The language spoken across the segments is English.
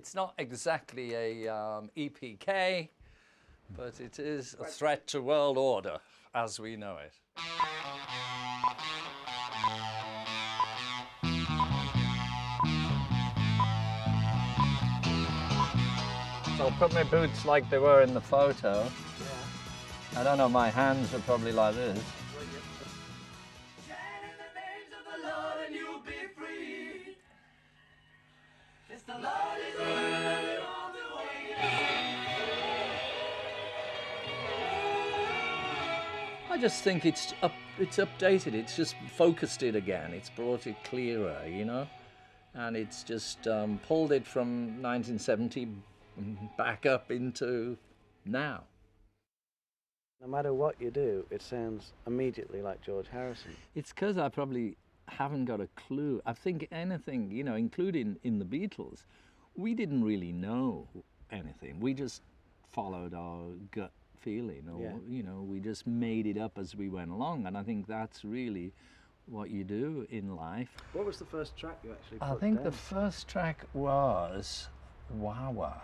It's not exactly a EPK, but it is a threat to world order as we know it. So I'll put my boots like they were in the photo. Yeah. I don't know, my hands are probably like this. I just think it's updated, it's just focused it again, it's brought it clearer, you know? And it's just pulled it from 1970 back up into now. No matter what you do, it sounds immediately like George Harrison. It's because I probably haven't got a clue. I think anything, you know, including in the Beatles, we didn't really know anything. We just followed our gut feeling, or, you know, we just made it up as we went along. And I think that's really what you do in life. What was the first track you actually put I think down? the first track was Wawa.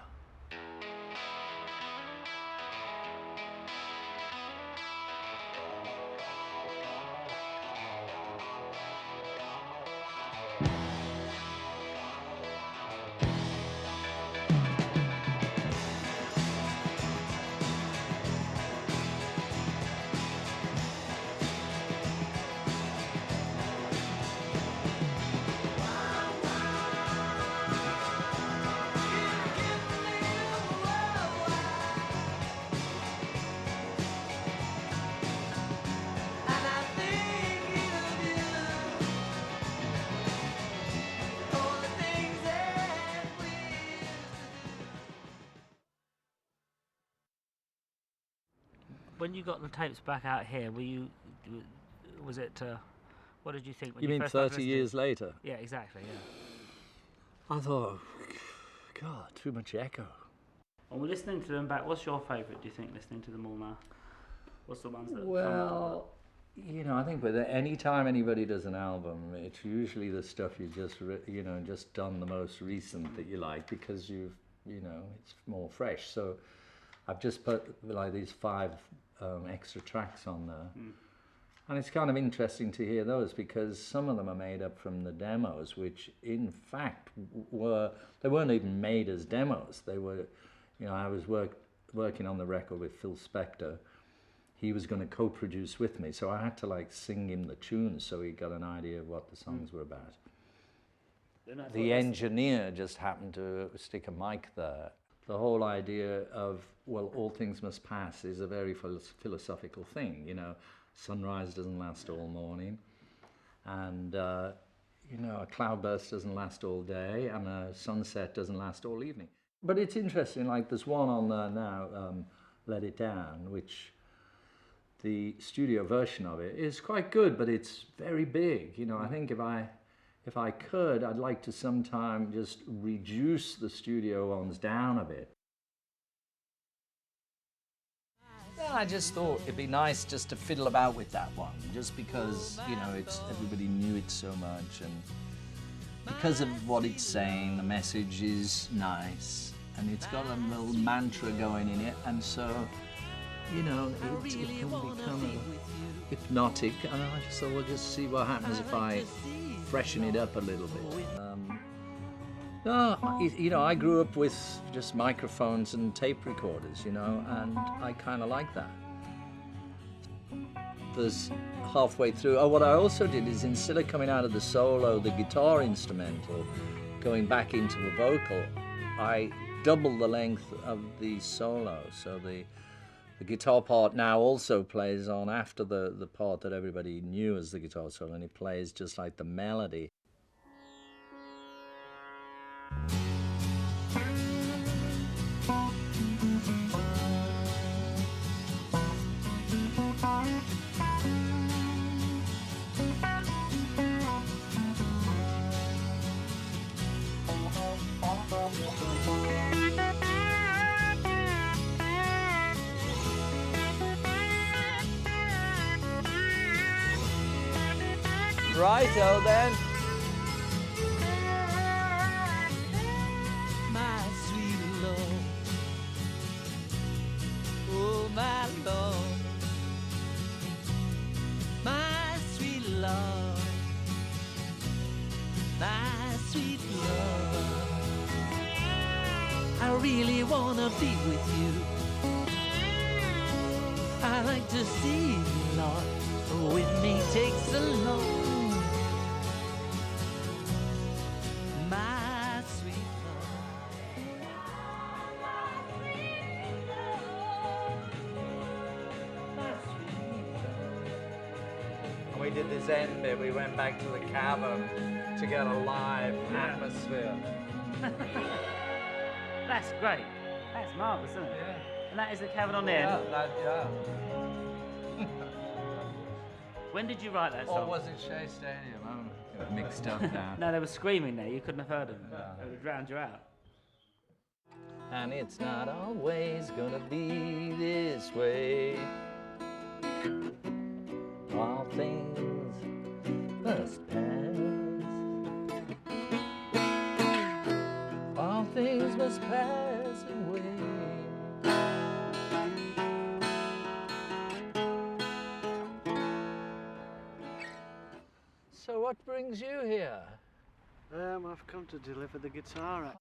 When you got the tapes back out here, was it, what did you think when You you mean first started 30 listening? years later? Yeah, exactly, yeah. I thought, God, too much echo. When we're listening to them back, what's your favourite, do you think, listening to them all now? What's the ones that Well, you know, I think with any time anybody does an album, it's usually the stuff you just, you know, just done the most recent that you like, because you know, it's more fresh. So I've just put like these 5 extra tracks on there. And it's kind of interesting to hear those, because some of them are made up from the demos, which in fact they weren't even made as demos. They were, you know, I was working on the record with Phil Spector. He was going to co-produce with me, so I had to like sing him the tunes so he got an idea of what the songs were about. The engineer just happened to stick a mic there. The whole idea of, well, all things must pass is a very philosophical thing, you know. Sunrise doesn't last all morning, and you know, a cloudburst doesn't last all day, and a sunset doesn't last all evening. But it's interesting, like there's one on there now, Let It Down, which the studio version of it is quite good, but it's very big. You know, I think if I could, I'd like to sometime just reduce the studio ones down a bit. I just thought it'd be nice just to fiddle about with that one, just because, you know, everybody knew it so much, and because of what it's saying, the message is nice, and it's got a little mantra going in it, and so, you know, it can become hypnotic, and I just thought, we'll just see what happens if I freshen it up a little bit. You know, I grew up with just microphones and tape recorders, you know, and I kind of like that. There's halfway through, what I also did is, instead of coming out of the solo, the guitar instrumental, going back into the vocal, I doubled the length of the solo. So the guitar part now also plays on after the part that everybody knew as the guitar solo, and it plays just like the melody. Righto then. My really wanna be with you. I like to see you, Lord, with me take so long. My sweet And we did this end bit, we went back to the cavern to get a live atmosphere. That's great. That's marvellous, isn't it? Yeah. And that is the cavern on the end. Yeah. When did you write that Or song? was it Shea Stadium? I'm mixed up now. No, they were screaming there. You couldn't have heard them. They would have drowned you out. And it's not always gonna be this way. All things must pass. All things must pass away. So what brings you here? I've come to deliver the guitar,